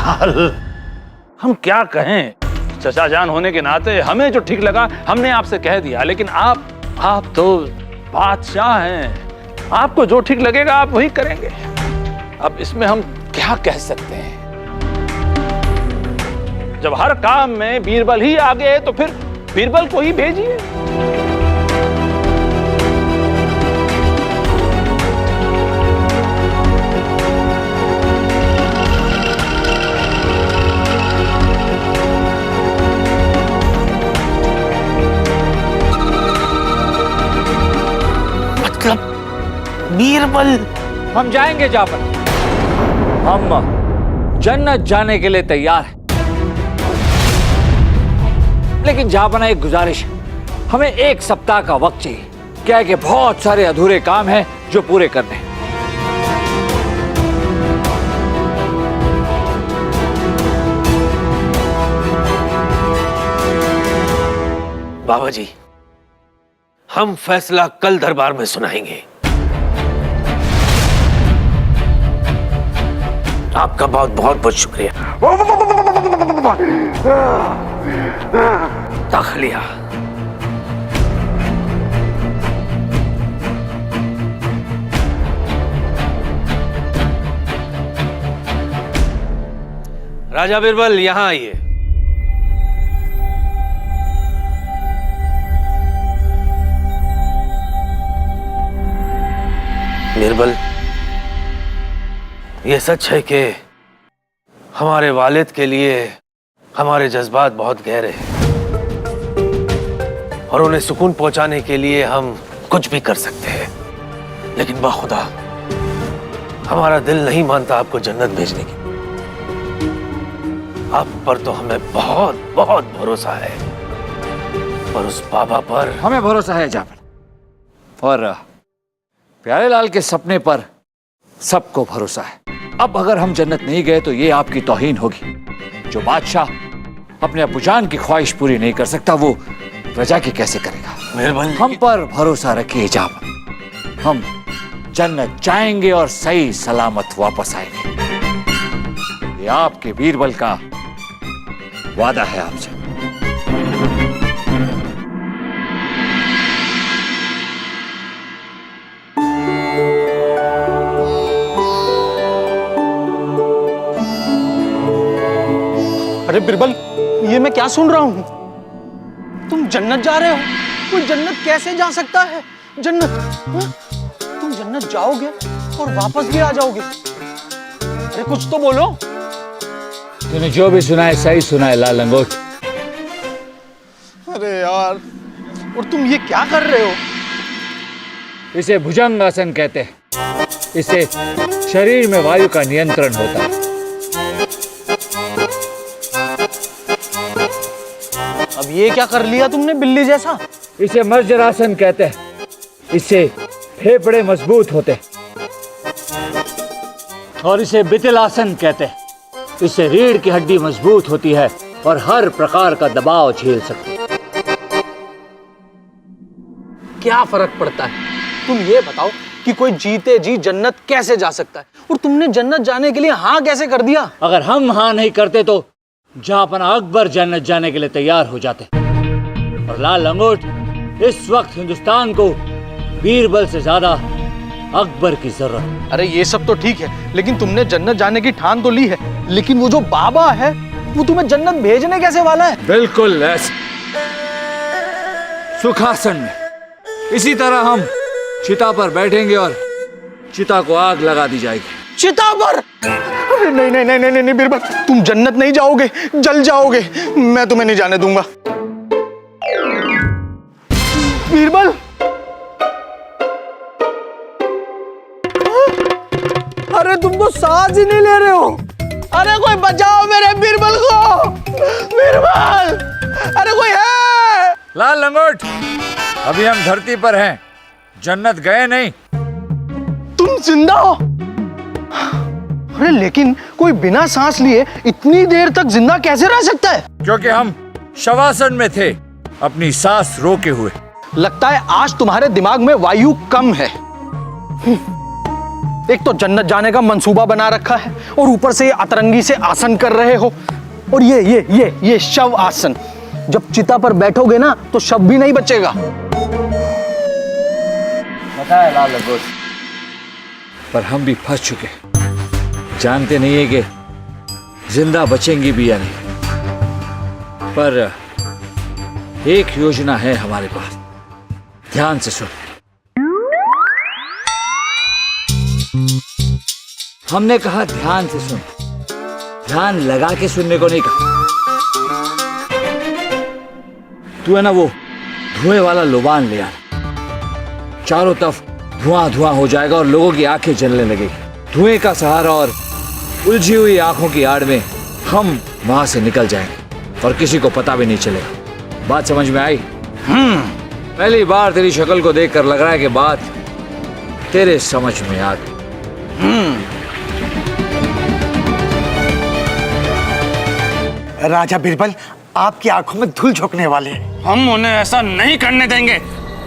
लाल, हम क्या कहें, चचा जान होने के नाते हमें जो ठीक लगा हमने आपसे कह दिया, लेकिन आप तो बादशाह हैं, आपको जो ठीक लगेगा आप वही करेंगे। अब इसमें हम क्या कह सकते हैं? जब हर काम में बीरबल ही आगे है तो फिर बीरबल को ही भेजिए। मतलब बीरबल? हम जाएंगे जाफर, हम जन्नत जाने के लिए तैयार हैं। लेकिन जापना एक गुजारिश है, हमें 1 सप्ताह का वक्त चाहिए। क्या है कि बहुत सारे अधूरे काम हैं जो पूरे करने हैं। बाबा जी, हम फैसला कल दरबार में सुनाएंगे। आपका बहुत बहुत शुक्रिया। दाखिलिया। राजा बीरबल, यहां आइए। बीरबल, यह सच है कि हमारे वालिद के लिए हमारे जज्बात बहुत गहरे हैं और उन्हें सुकून पहुंचाने के लिए हम कुछ भी कर सकते हैं, लेकिन बाखुदा हमारा दिल नहीं मानता आपको जन्नत भेजने की। आप पर तो हमें बहुत बहुत भरोसा है, और उस बाबा पर हमें भरोसा है जाफर, और प्यारे लाल के सपने पर सबको भरोसा है। अब अगर हम जन्नत नहीं गए तो ये आपकी तौहीन होगी। जो बादशाह अपने अबूजान की ख्वाहिश पूरी नहीं कर सकता वो प्रजा की कैसे करेगा? मेहरबानी, हम पर भरोसा रखिए जाफर, हम जन्नत जाएंगे और सही सलामत वापस आएंगे। ये आपके बीरबल का वादा है आपसे। अरे बिरबल, ये मैं क्या सुन रहा हूं? तुम जन्नत जा रहे हो? कोई जन्नत कैसे जा सकता है? जन्नत? हाँ? तुम जन्नत जाओगे और वापस भी आ जाओगे? अरे कुछ तो बोलो। तूने जो भी सुना है सही सुना है लाल लंगोट। अरे यार, और तुम ये क्या कर रहे हो? इसे भुजंग आसन कहते हैं। इससे शरीर में वायु का नियंत्रण होता है। अब ये क्या कर लिया तुमने बिल्ली जैसा? इसे मर्जरासन कहते हैं। इससे फेफड़े मजबूत होते हैं। और इसे बितिल आसन कहते हैं। इससे रीढ़ की हड्डी मजबूत होती है और हर प्रकार का दबाव झेल सकती है। क्या फर्क पड़ता है? तुम ये बताओ कि कोई जीते जी जन्नत कैसे जा सकता है, और तुमने जन्नत जाने के लिए हाँ कैसे कर दिया? अगर हम हाँ नहीं करते तो जहांपना अकबर जन्नत जाने के लिए तैयार हो जाते। और लाल लंगोट, इस वक्त हिंदुस्तान को बीरबल से ज्यादा अकबर की जरूरत। अरे ये सब तो ठीक है, लेकिन तुमने जन्नत जाने की ठान तो ली है, लेकिन वो जो बाबा है वो तुम्हें जन्नत भेजने कैसे वाला है? बिल्कुल ऐसे, सुखासन में। इसी तरह हम चिता पर बैठेंगे और चिता को आग लगा दी जाएगी। चिता पर? अरे नहीं नहीं नहीं नहीं नहीं बीरबल, तुम जन्नत नहीं जाओगे, जल जाओगे। मैं तुम्हें नहीं जाने दूंगा। बीरबल, अरे तुम तो सांस ही नहीं ले रहे हो। अरे कोई बचाओ मेरे बीरबल को। बीरबल, अरे कोई है? लाल लंगोट, अभी हम धरती पर हैं, जन्नत गए नहीं। तुम जिंदा हो? अरे लेकिन कोई बिना सांस लिए इतनी देर तक जिंदा कैसे रह सकता है? क्योंकि हम शवासन में थे, अपनी सांस रोके हुए। लगता है आज तुम्हारे दिमाग में वायु कम है। एक तो जन्नत जाने का मंसूबा बना रखा है और ऊपर से ये अतरंगी से आसन कर रहे हो। और ये शव आसन, जब चिता पर बैठोगे ना तो शव भी नहीं बचेगा। पता है लाल लंगोट, पर हम भी फंस चुके, जानते नहीं है कि जिंदा बचेंगी भी या नहीं। पर एक योजना है हमारे पास, ध्यान से सुन। हमने कहा ध्यान से सुन, ध्यान लगा के सुनने को नहीं कहा। तू है ना वो धुएं वाला लोबान ले आ, चारों तरफ धुआं धुआं हो जाएगा और लोगों की आंखें जलने लगेगी। धुएं का सहारा और उलझी हुई आंखों की आड़ में हम वहां से निकल जाएंगे और किसी को पता भी नहीं चलेगा। बात समझ में आई? पहली बार तेरी शक्ल को देखकर लग रहा है कि बात तेरे समझ में आ गई। राजा बिरबल आपकी आंखों में धूल झोंकने वाले हैं। हम उन्हें ऐसा नहीं करने देंगे।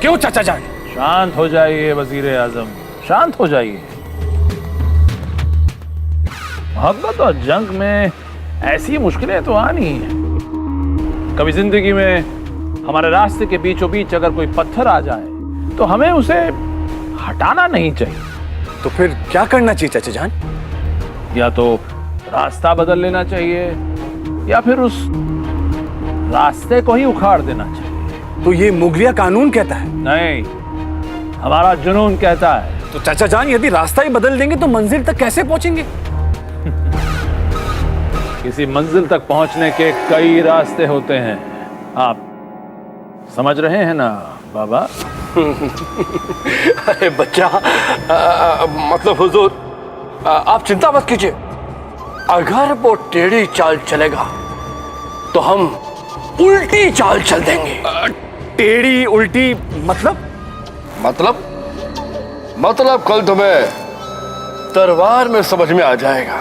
क्यों चाचा जान? शांत हो जाइए वजीर आजम, शांत हो जाइए। मोहब्बत और जंग में ऐसी मुश्किलें तो आनी है। कभी जिंदगी में हमारे रास्ते के बीचों बीच अगर कोई पत्थर आ जाए तो हमें उसे हटाना नहीं चाहिए। तो फिर क्या करना चाहिए चाचा जान? या तो रास्ता बदल लेना चाहिए या फिर उस रास्ते को ही उखाड़ देना चाहिए। तो ये मुगलिया कानून कहता है? नहीं, हमारा जुनून कहता है। तो चाचा जान यदि रास्ता ही बदल देंगे तो मंजिल तक कैसे पहुंचेंगे? किसी मंजिल तक पहुंचने के कई रास्ते होते हैं, आप समझ रहे हैं ना बाबा? अरे बच्चा, मतलब हुजूर, आप चिंता मत कीजिए। अगर वो टेढ़ी चाल चलेगा तो हम उल्टी चाल चल देंगे। टेढ़ी उल्टी मतलब? मतलब कल तुम्हें तलवार में समझ में आ जाएगा।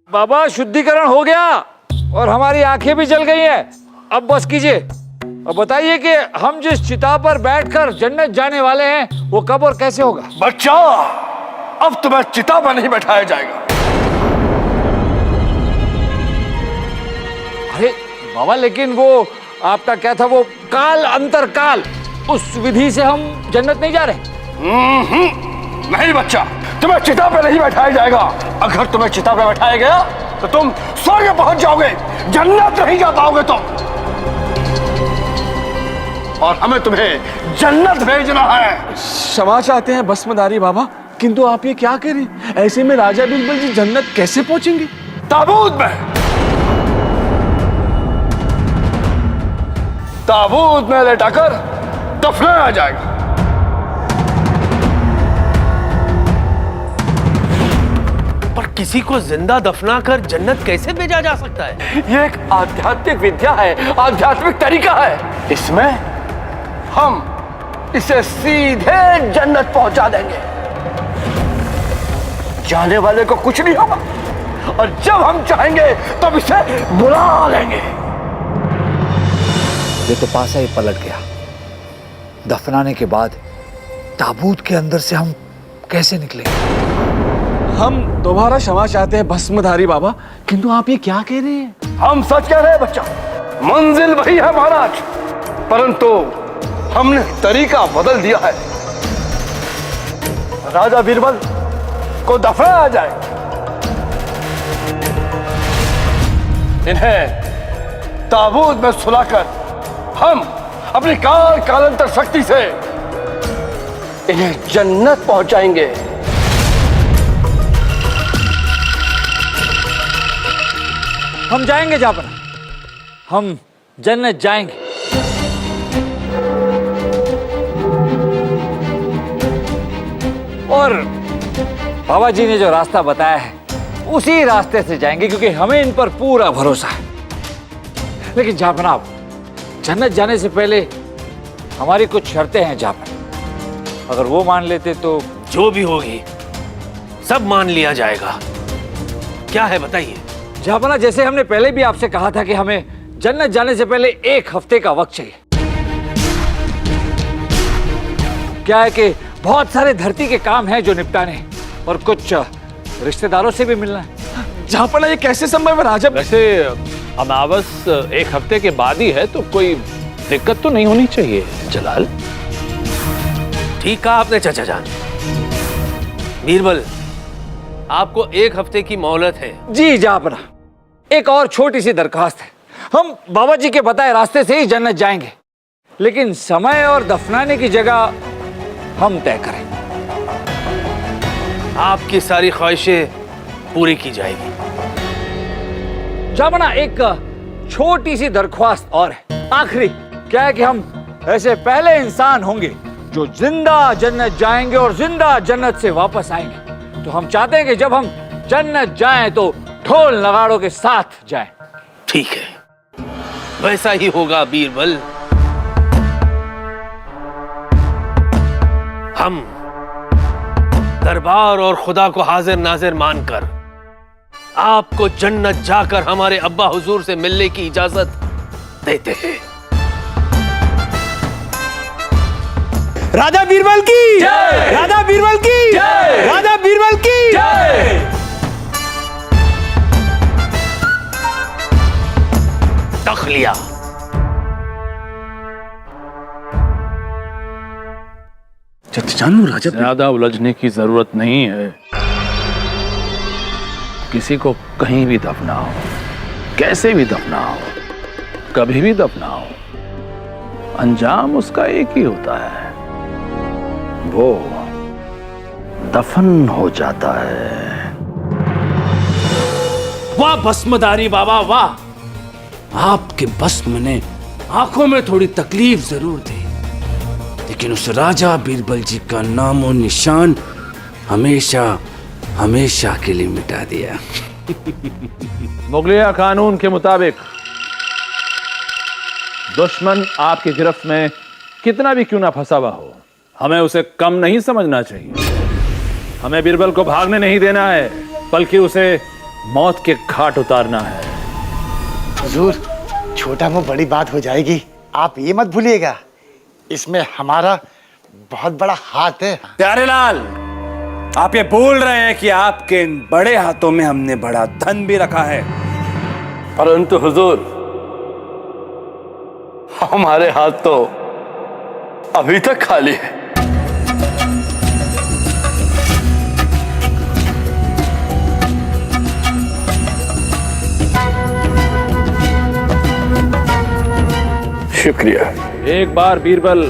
बाबा शुद्धिकरण हो गया और हमारी आंखें भी जल गई हैं। अब बस कीजिए और बताइए कि हम जिस चिता पर बैठकर जन्नत जाने वाले हैं वो कब और कैसे होगा? बच्चा, अब तुम्हें चिता पर नहीं बैठाया जाएगा। अरे बाबा, लेकिन वो आपका क्या था, वो काल अंतर काल, उस विधि से हम जन्नत नहीं जा रहे? नहीं बच्चा, तुम्हें चिता पे नहीं बैठाया जाएगा। अगर तुम्हें चिता पे बैठाया गया तो तुम स्वर्ग पहुंच जाओगे, जन्नत नहीं जा पाओगे तुम। और हमें तुम्हें जन्नत भेजना है। क्षमा चाहते हैं भस्मधारी बाबा, किंतु आप ये क्या कह रहे हैं? ऐसे में राजा बिरबल जी जन्नत कैसे पहुंचेंगे? ताबूत में लेटाकर दफनाया जाएगा। पर किसी को जिंदा दफना कर जन्नत कैसे भेजा जा सकता है? यह एक आध्यात्मिक विद्या है, आध्यात्मिक तरीका है। इसमें हम इसे सीधे जन्नत पहुंचा देंगे, जाने वाले को कुछ नहीं होगा, और जब हम चाहेंगे तब इसे बुला लेंगे। ये तो पासा ही पलट गया। दफनाने के बाद ताबूत के अंदर से हम कैसे निकलेंगे? हम दोबारा क्षमा चाहते हैं भस्मधारी बाबा, किंतु आप ये क्या कह रहे हैं? हम सच कह रहे हैं बच्चा, मंजिल वही है महाराज, परंतु हमने तरीका बदल दिया है। राजा बीरबल को दफनाया जाए, इन्हें ताबूत में सुलाकर हम अपनी काल कालांतर शक्ति से इन्हें जन्नत पहुंचाएंगे। हम जाएंगे जापर, हम जन्नत जाएंगे। और बाबा जी ने जो रास्ता बताया है उसी रास्ते से जाएंगे, क्योंकि हमें इन पर पूरा भरोसा है। लेकिन जापनाब, जन्नत जाने से पहले हमारी कुछ शर्तें हैं जापर, अगर वो मान लेते तो। जो भी होगी सब मान लिया जाएगा। क्या है बताइए? जहापना, जैसे हमने पहले भी आपसे कहा था कि हमें जन्नत जाने से पहले 1 हफ्ते का वक्त चाहिए। क्या है कि बहुत सारे धरती के काम हैं जो निपटाने हैं और कुछ रिश्तेदारों से भी मिलना है। जहापना, ये कैसे संभव है राजा? वैसे अमावस 1 हफ्ते के बाद ही है, तो कोई दिक्कत तो नहीं होनी चाहिए जलाल। ठीक कहा आपने चाचा जान। बीरबल, आपको 1 हफ्ते की मोहलत है। जी जहापना, एक और छोटी सी दरखास्त है। हम बाबा जी के बताए रास्ते से ही जन्नत जाएंगे, लेकिन समय और दफनाने की जगह हम तय करें। आपकी सारी ख्वाहिशें पूरी की जाएगी। जहापना, एक छोटी सी दरख्वास्त और है, आखिरी। क्या है कि हम ऐसे पहले इंसान होंगे जो जिंदा जन्नत जाएंगे और जिंदा जन्नत से वापस आएंगे। तो हम चाहते हैं कि जब हम जन्नत जाएं तो ढोल नगाड़ों के साथ जाएं। ठीक है, वैसा ही होगा बीरबल। हम दरबार और खुदा को हाजिर नाजिर मानकर आपको जन्नत जाकर हमारे अब्बा हुजूर से मिलने की इजाजत देते हैं। राजा बीरबल की जय! राजा बीरबल की जय! राजा बीरबल की जय! तखलिया। जानू राजा, ज्यादा उलझने की जरूरत नहीं है। किसी को कहीं भी दफनाओ, कैसे भी दफनाओ, कभी भी दफनाओ, अंजाम उसका एक ही होता है, वो दफन हो जाता है। वाह भस्मधारी बाबा वाह! आपके भस्म ने आंखों में थोड़ी तकलीफ जरूर दी, लेकिन उस राजा बीरबल जी का नामो निशान हमेशा हमेशा के लिए मिटा दिया। मुगलिया कानून के मुताबिक दुश्मन आपकी गिरफ्त में कितना भी क्यों ना फंसा हुआ हो, हमें उसे कम नहीं समझना चाहिए। हमें बीरबल को भागने नहीं देना है, बल्कि उसे मौत के घाट उतारना है। हुजूर, छोटा मुंह बड़ी बात हो जाएगी, आप ये मत भूलिएगा, इसमें हमारा बहुत बड़ा हाथ है। प्यारेलाल, आप ये बोल रहे हैं कि आपके इन बड़े हाथों में हमने बड़ा धन भी रखा है, परंतु हुजूर, हमारे हाथ तो अभी तक खाली है। शुक्रिया। एक बार बीरबल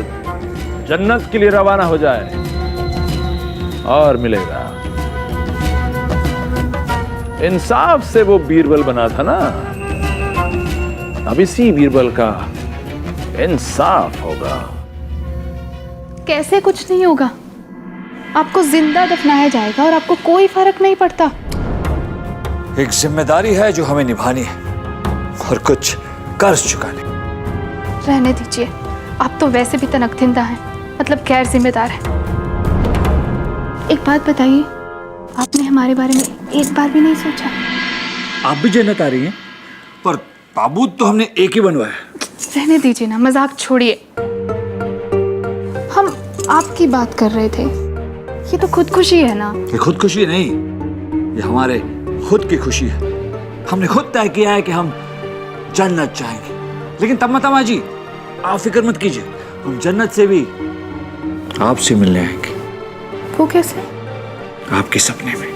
जन्नत के लिए रवाना हो जाए और मिलेगा। इंसाफ से वो बीरबल बना था ना, अब इसी बीरबल का इंसाफ होगा। कैसे कुछ नहीं होगा? आपको जिंदा दफनाया जाएगा और आपको कोई फर्क नहीं पड़ता। एक जिम्मेदारी है जो हमें निभानी है और कुछ कर्ज चुकाने। रहने दीजिए, आप तो वैसे भी तनकथिंदा हैं, मतलब गैर जिम्मेदार हैं। एक बात बताइए, आपने हमारे बारे में एक बार भी नहीं सोचा? आप भी जन्नत आ रही हैं, पर ताबूत तो हमने एक ही बनवाया है। रहने दीजिए ना, मजाक छोड़िए। हम आपकी बात कर रहे थे, ये तो खुदकुशी है ना। ये खुदकुशी नहीं, ये हमारे खुद की खुशी है। हमने खुद तय किया है कि हम जन्नत चाहेंगे, लेकिन तम्मा जी आप फिक्र मत कीजिए, हम जन्नत से भी आपसे मिलने आएंगे। वो कैसे? आपके सपने में।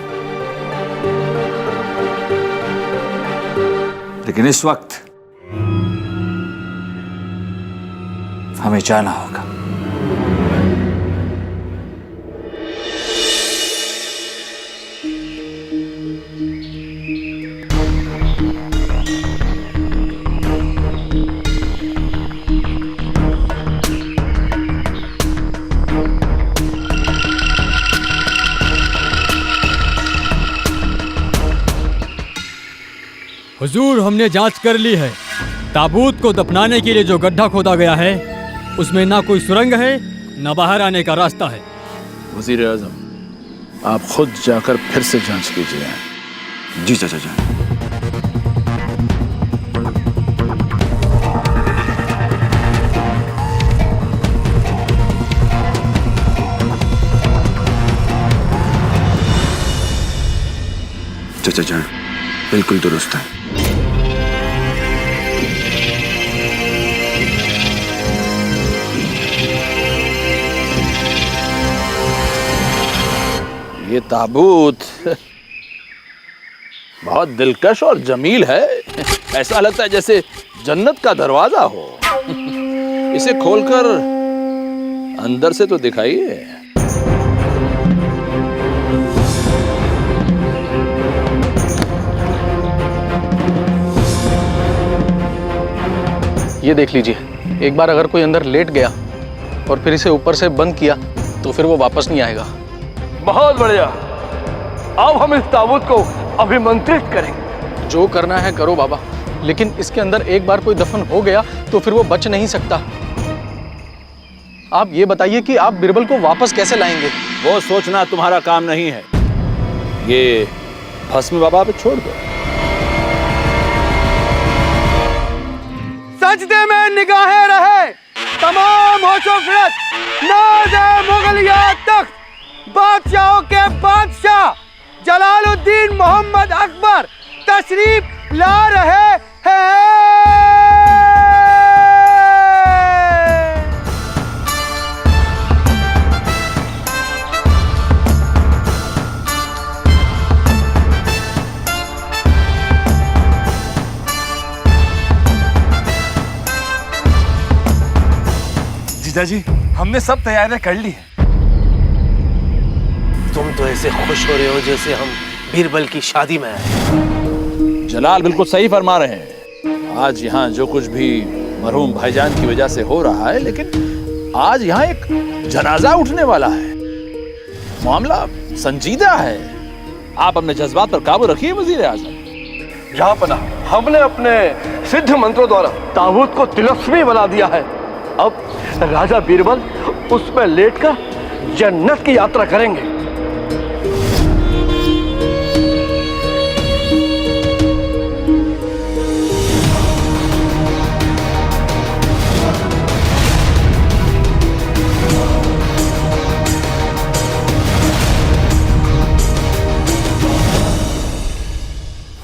लेकिन इस वक्त हमें जाना होगा। हुजूर, हमने जांच कर ली है। ताबूत को दफनाने के लिए जो गड्ढा खोदा गया है, उसमें ना कोई सुरंग है, ना बाहर आने का रास्ता है। वजीर आजम, आप खुद जाकर फिर से जांच कीजिए। जी चाचा जान। चाचा जान बिल्कुल दुरुस्त है। ये ताबूत बहुत दिलकश और जमील है। ऐसा लगता है जैसे जन्नत का दरवाजा हो। इसे खोलकर अंदर से तो दिखाइए। ये देख लीजिए, एक बार अगर कोई अंदर लेट गया और फिर इसे ऊपर से बंद किया तो फिर वो वापस नहीं आएगा। बहुत बढ़िया। अब हम इस ताबूत को अभिमंत्रित करेंगे। जो करना है करो बाबा, लेकिन इसके अंदर एक बार कोई दफन हो गया तो फिर वो बच नहीं सकता। आप ये बताइए कि आप बिरबल को वापस कैसे लाएंगे? वो सोचना तुम्हारा काम नहीं है। ये भस्म बाबा पे छोड़ दो। सजदे में निगाहें रहे तमाम होशो फिरत नाज़े मुगलिया तख्त बादशाहों के बादशाह जलालुद्दीन मोहम्मद अकबर तशरीफ ला रहे हैं। जीजा जी हमने सब तैयारियां कर ली है। तुम तो ऐसे खुश हो रहे हो जैसे हम बीरबल की शादी में आए। जलाल बिल्कुल सही फरमा रहे हैं। आज यहाँ जो कुछ भी मरहूम भाईजान की वजह से हो रहा है, लेकिन आज यहाँ एक जनाजा उठने वाला है। मामला संजीदा है। आप अपने जज्बात पर काबू रखिए वजीर आजम। जहां पना हमने अपने सिद्ध मंत्रों द्वारा ताबूत को तिलस्मी बना दिया है। अब राजा बीरबल उस पर लेटकर जन्नत की यात्रा करेंगे।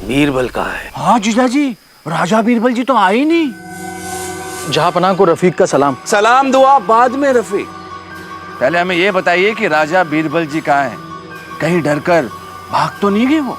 बीरबल कहाँ है? हाँ जीजा जी, राजा बीरबल जी तो आए ही नहीं। जहांपनाह को रफीक का सलाम। सलाम दुआ बाद में रफीक। पहले हमें ये बताइए कि राजा बीरबल जी कहाँ हैं? कहीं डरकर भाग तो नहीं गए वो?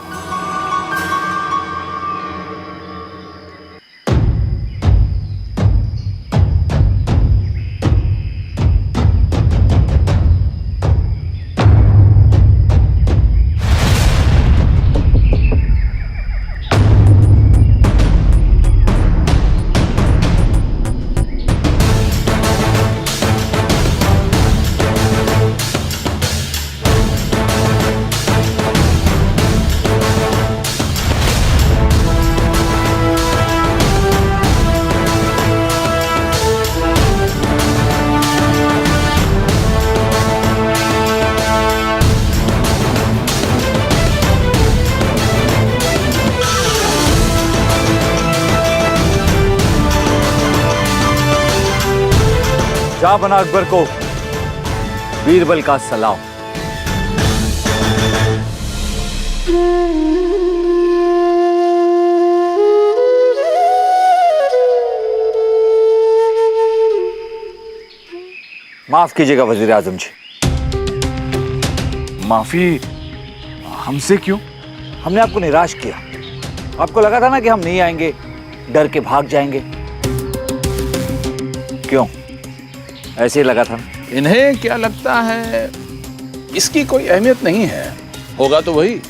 जहांपना अकबर को बीरबल का सलाम। माफ कीजिएगा वजीर आजम जी। माफी हमसे क्यों? हमने आपको निराश किया। आपको लगा था ना कि हम नहीं आएंगे, डर के भाग जाएंगे। क्यों? ऐसे ही लगा था। इन्हें क्या लगता है इसकी कोई अहमियत नहीं है। होगा तो वही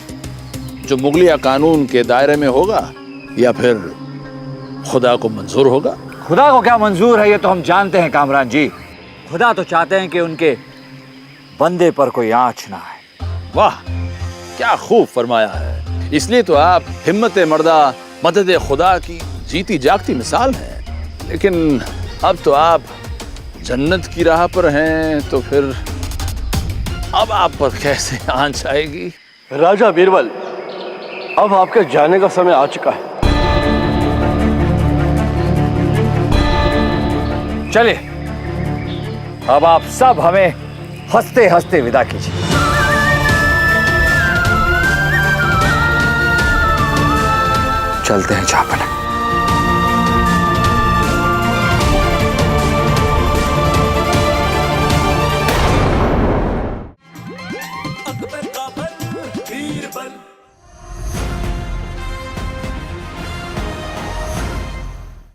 जो मुगलिया कानून के दायरे में होगा, या फिर खुदा को मंजूर होगा। खुदा को क्या मंजूर है ये तो हम जानते हैं कामरान जी। खुदा तो चाहते हैं कि उनके बंदे पर कोई आंच ना आए। वाह, क्या खूब फरमाया है। इसलिए तो आप हिम्मत मर्दा मदद खुदा की जीती जागती मिसाल हैं। लेकिन अब तो आप जन्नत की राह पर हैं, तो फिर अब आप पर कैसे आंच आएगी? राजा बीरबल, अब आपके जाने का समय आ चुका है। चलिए अब आप सब हमें हंसते हंसते विदा कीजिए। चलते हैं चापन।